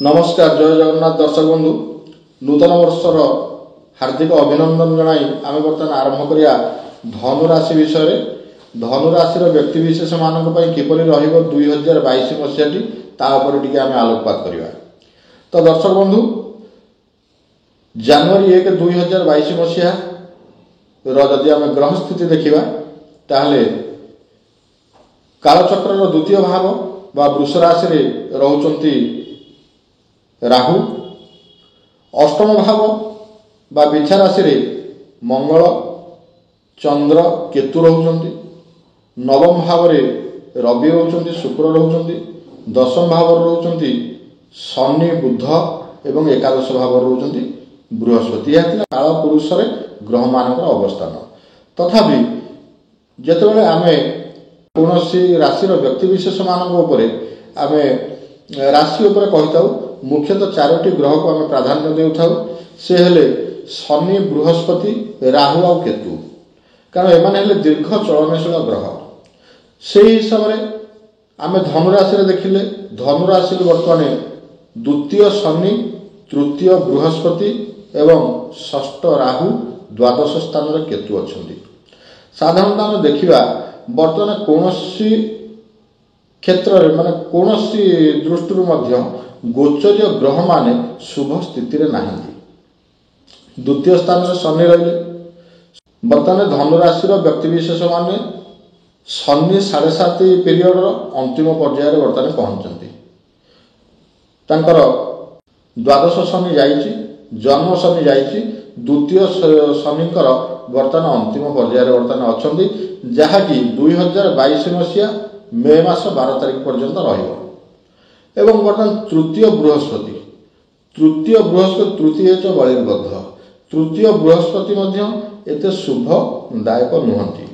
नमस्कार जय जगन्नाथ दर्शक बंधु नूतन वर्षर हार्दिक अभिनंदन जनाई आम बर्तमान आरंभ करिया धनुराशि विषय धनुराशि व्यक्ति विशेष मानक किपर रहिबो 2022 मसीहाटी तापर टिके आम आलोकपात करिया। तो दर्शक बंधु जनवरी 1 2022 मसीहा जदि आम ग्रह स्थिति देखिबा ताहले कालचक्र द्वितीय भाव बा वृष राशि रे रहउचंती राहु, अष्टम भाव बा बिछा राशि रे मंगल चंद्र केतु रहउचंती, नवम भाव रे रवि रहउचंती, शुक्र रहउचंती, दशम भाव रहउचंती शनि बुध एवं एकादश भाव रहउचंती बृहस्पति। यह काल पुरुष रे ग्रह मानकर अवस्थान। तथापि जेतेबेले आमे कोनोसी राशि रो व्यक्ति विशेष मानक उपरे आमे राशि उपरे कहिताउ मुख्यतः चारोटी ग्रह को आम प्राधान्य देउथाउ। से हेले शनि बृहस्पति राहु और केतु, कारण एमाने हेले दीर्घ चलनशील ग्रह। से हिसाब से आम धनुराशि देखिले धनुराशि बर्तमान द्वितीय शनि, तृतीय बृहस्पति एवं षष्ठ राहु, द्वादश स्थान में केतु अच्छी। साधारणतः आम देखा बर्तमान कौनसी क्षेत्र में माने कौनसी दृष्टि गोचरीय ग्रह माने शुभ स्थिति रे नाहंती। द्वितीय स्थान में शनि रहिले बर्तमान धनुराशि व्यक्ति विशेष माने शनि 7.5 पीरियड अंतिम पर्यायर बर्तमान पहुंचती। तांकर द्वादश शनि जाइछि, जन्म शनि जाइछि, द्वितीय शनिकर बर्तमान अंतिम पर्यायर बर्तमान अछंती, जहाँकि 2022 मसीहा मे मास 12 तारिख पर्यंत रहिबो। एवं बर्तमान तृतीय बृहस्पति तृतीय बलिर्बद्ध तृतीय बृहस्पति मध्य एते शुभदायक नुहंती।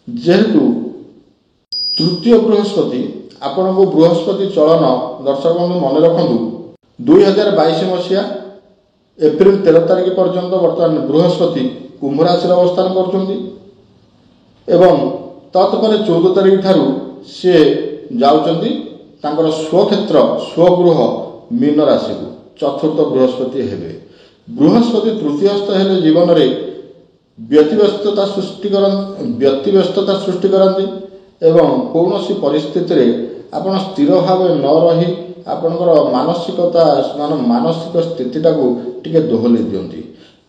जेहेतु तृतीय बृहस्पति आपण को बृहस्पति चलन दर्शक बंधु मन रखु 2022 मसीहा एप्रिल 13 तारिख पर्यंत बर्तमान बृहस्पति कुंभ राशि अवस्थान करछंती एवं तत्पर 14 तारिख ठारू से जाउचंती तांकर स्वक्षेत्र स्वगृह मीन राशि को चतुर्थ बृहस्पति हेबे। बृहस्पति तृतीयस्थ हेले जीवन रे व्यतिव्यस्तता सृष्टि करती एवं कौनसी परिस्थिति रे आपण स्थिर भाव न रही आपणकर मानसिकता मानसिक स्थितिटा को टिके दोहली दियंती।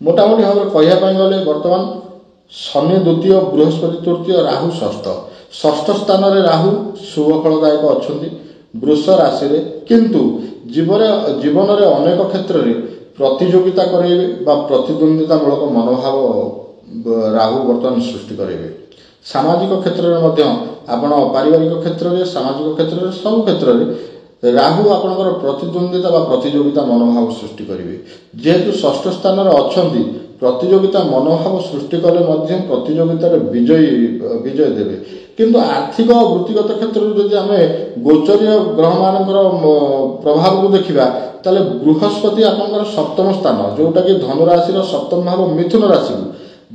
मोटामोटी भाव कहया गले बर्तमान शनि द्वितीय, बृहस्पति तृतीय, राहु षष्ठ स्थान रे राहु शुभ फलदायक अच्छी वृष राशि रे, किंतु जीवन रे अनेक क्षेत्र रे प्रतियोगिता करेबे बा प्रतिद्वंदिता मूलक मनोभाव राहु बर्तमान सृष्टि करेबे। सामाजिक क्षेत्र रे मध्य आपण पारिवारिक क्षेत्र रे सामाजिक क्षेत्र रे सब क्षेत्र रे राहु आपनकर प्रतिद्वंदिता बा प्रतियोगिता मनोभाव सृष्टि करेबे। जेहेतु षष्ठ स्थान रे अछंती प्रतियोगिता मनोभाव सृष्टि कले मध्य प्रतियोगिता रे विजय देबे। किंतु आर्थिक और वृत्तिगत क्षेत्र में जदि आमे गोचरीय ग्रह मानकर प्रभाव को देखिबा ताले बृहस्पति आपनकर सप्तम स्थान जोटा कि धनुराशि सप्तम भाव मिथुन राशि को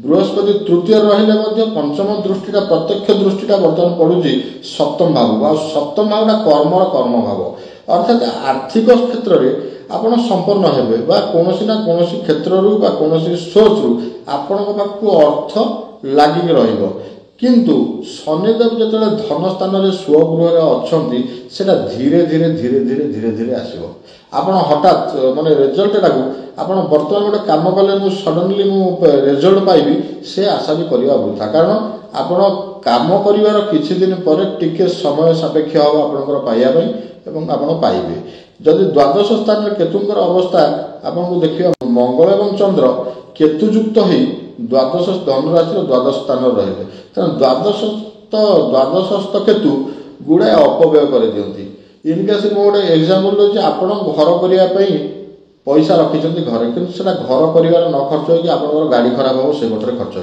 बृहस्पति तृतीय रहिले मध्य पंचम दृष्टिटा प्रत्यक्ष दृष्टिटा बर्तमान पड़ुची सप्तम भाव और सप्तम भावटा कर्म भाव अर्थात आर्थिक क्षेत्र में आपण संपन्न हेबे बा कोनोसी ना कोनोसी क्षेत्र रु बा कोनोसी सोर्स रु आपनक पाखु अर्थ लागि रहिबो। किंतु शनिदेव जो धन स्थान में स्वगृह अच्छी सेटा धीरे धीरे धीरे धीरे धीरे धीरे आसो। आप हठात माने रिजल्ट टाक आप बर्तमान गोटे कम कले मु सडनली रिजल्ट पाइबी से आशा भी करवा वृथा, कारण आपण काम कर किछि दिन पर टिके समय सापेक्ष हम आपनकर पाइबा एवं आपण पाइबे। जदि द्वादश स्थान में केतुंकर अवस्था आपको देखिए मंगल एवं चंद्र केतुयुक्त ही द्वादश धनुराशि द्वादश स्थान रहे द्वादशस्थ केतु गुड़ाए अपव्यय कर दियंती। इनकेस गोटे एग्जांपल दूसरी आपण घर करने पैसा रखिंट घरे कि घर कर न खर्च होगी आपंकर गाड़ी खराब हो से बटर खर्च हो।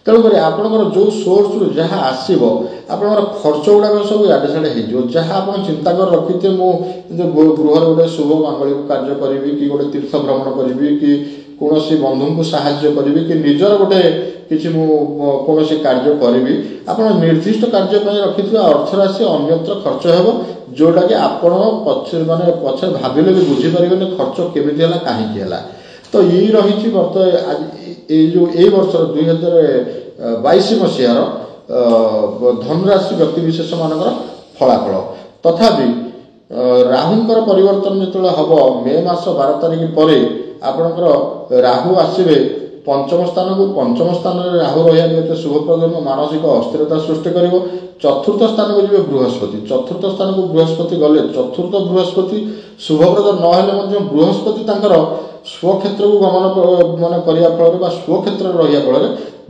तेणुक आपंकर जो सोर्स रु जहाँ आसो आपंकर खर्च गुड़ाक सब इे साढ़े हो जहाँ आप चिंता कर रखिथे मुझे गृह गोटे शुभ मांगलिक कार्य करी कि गोटे तीर्थ भ्रमण करी कि कौन बंधु को साहाय्य करी कि निजर गोटे କିଛି ମୁଁ କୌଣସି କାର୍ଯ୍ୟ କରିବି, ଆପଣ ନିର୍ଦ୍ଦିଷ୍ଟ କାର୍ଯ୍ୟ ପାଇଁ ରଖିଥିବା ଅର୍ଥରାଶି ଅନ୍ୟତ୍ର ଖର୍ଚ୍ଚ ହେବ, ଯେଉଁଟାକି ଆପଣ ପଛରେ ଭାବିଲେ ବି ବୁଝିପାରିବେନି ଖର୍ଚ୍ଚ କେମିତି ହେଲା, କାହିଁକି ହେଲା। ତ ଏଇ ରହିଛି ଏଇ ବର୍ଷର 2022 ମସିହାର ଧନୁରାଶି ବ୍ୟକ୍ତିବିଶେଷ ମାନଙ୍କର ଫଳାଫଳ। ତଥାପି ରାହୁଙ୍କର ପରିବର୍ତ୍ତନ ଯେତେବେଳେ ହେବ ମେ ମାସ 12 ତାରିଖ ପରେ ଆପଣଙ୍କର ରାହୁ ଆସିବେ ପଞ୍ଚମ ସ୍ଥାନକୁ। ପଞ୍ଚମ ସ୍ଥାନରେ ରାହୁ ରହିବା ଏତେ ଶୁଭପ୍ରଦ ନୁହେଁ, ମାନସିକ ଅସ୍ଥିରତା ସୃଷ୍ଟି କରିବ। ଚତୁର୍ଥ ସ୍ଥାନକୁ ଯିବେ ବୃହସ୍ପତି। ଚତୁର୍ଥ ସ୍ଥାନକୁ ବୃହସ୍ପତି ଗଲେ, ଚତୁର୍ଥ ବୃହସ୍ପତି ଶୁଭପ୍ରଦ ନହେଲେ ମଧ୍ୟ ବୃହସ୍ପତି ତାଙ୍କର ସ୍ୱକ୍ଷେତ୍ରକୁ ଗମନ କରିବା ଫଳରେ ବା ସ୍ୱକ୍ଷେତ୍ରରେ ରହିବା ଫଳରେ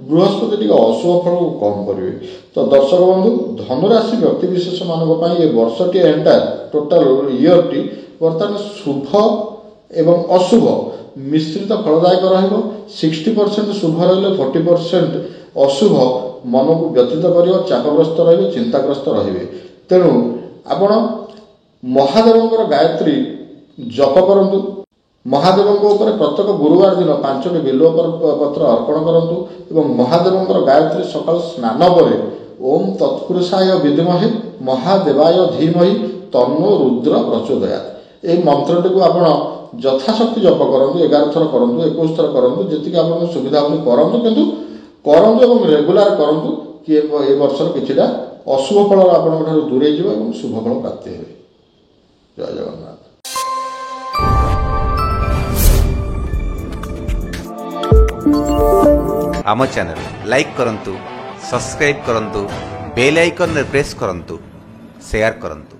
ବୃହସ୍ପତି ଟିକେ ଅଶୁଭ ଫଳକୁ କମ୍ କରିବେ। ତ ଦର୍ଶକ ବନ୍ଧୁ, ଧନୁରାଶି ବ୍ୟକ୍ତିବିଶେଷ ମାନଙ୍କ ପାଇଁ ଏ ବର୍ଷଟି ଏଣ୍ଟାର ଟୋଟାଲ ଇୟରଟି ବର୍ତ୍ତମାନ ଶୁଭ ଏବଂ ଅଶୁଭ ମିଶ୍ରିତ ଫଳଦାୟକ ରହିବ। 60% ଶୁଭ ରହିଲେ 40% ଅଶୁଭ ମନକୁ ବ୍ୟତୀତ କରିବ, ଚାପଗ୍ରସ୍ତ ରହିବେ, ଚିନ୍ତାଗ୍ରସ୍ତ ରହିବେ। ତେଣୁ ଆପଣ ମହାଦେବଙ୍କର ଗାୟତ୍ରୀ ଜପ କରନ୍ତୁ। ମହାଦେବଙ୍କ ଉପରେ ପ୍ରତ୍ୟେକ ଗୁରୁବାର ଦିନ 5ଟି ବିଲ୍ୱ ପତ୍ର ଅର୍ପଣ କରନ୍ତୁ ଏବଂ ମହାଦେବଙ୍କର ଗାୟତ୍ରୀ ସକାଳୁ ସ୍ନାନ ପରେ ଓମ୍ ତତ୍ପୁରୁଷାୟ ବିଦ୍ମହେ ମହାଦେବାୟ ଧୀମହି ତନ୍ନୋ ରୁଦ୍ର ପ୍ରଚୋଦୟାତ୍, ଏହି ମନ୍ତ୍ରଟିକୁ ଆପଣ ଯଥାଶକ୍ତି ଜପ କରନ୍ତୁ। 11 ଥର କରନ୍ତୁ, 21 ଥର କରନ୍ତୁ, ଯେତିକି ଆପଣଙ୍କୁ ସୁବିଧା ହେଉଛି କରନ୍ତୁ, କିନ୍ତୁ କରନ୍ତୁ ଏବଂ ରେଗୁଲାର କରନ୍ତୁ କି ଏ ବର୍ଷର କିଛିଟା ଅଶୁଭ ଫଳ ଆପଣଙ୍କ ଠାରୁ ଦୂରେଇ ଯିବ ଏବଂ ଶୁଭ ଫଳ ପ୍ରାପ୍ତି ହେବେ। ଜୟ ଜଗନ୍ନାଥ। आम चैनल लाइक करंतु, सब्सक्राइब करंतु, बेल आइकन रे प्रेस करंतु, शेयर करंतु।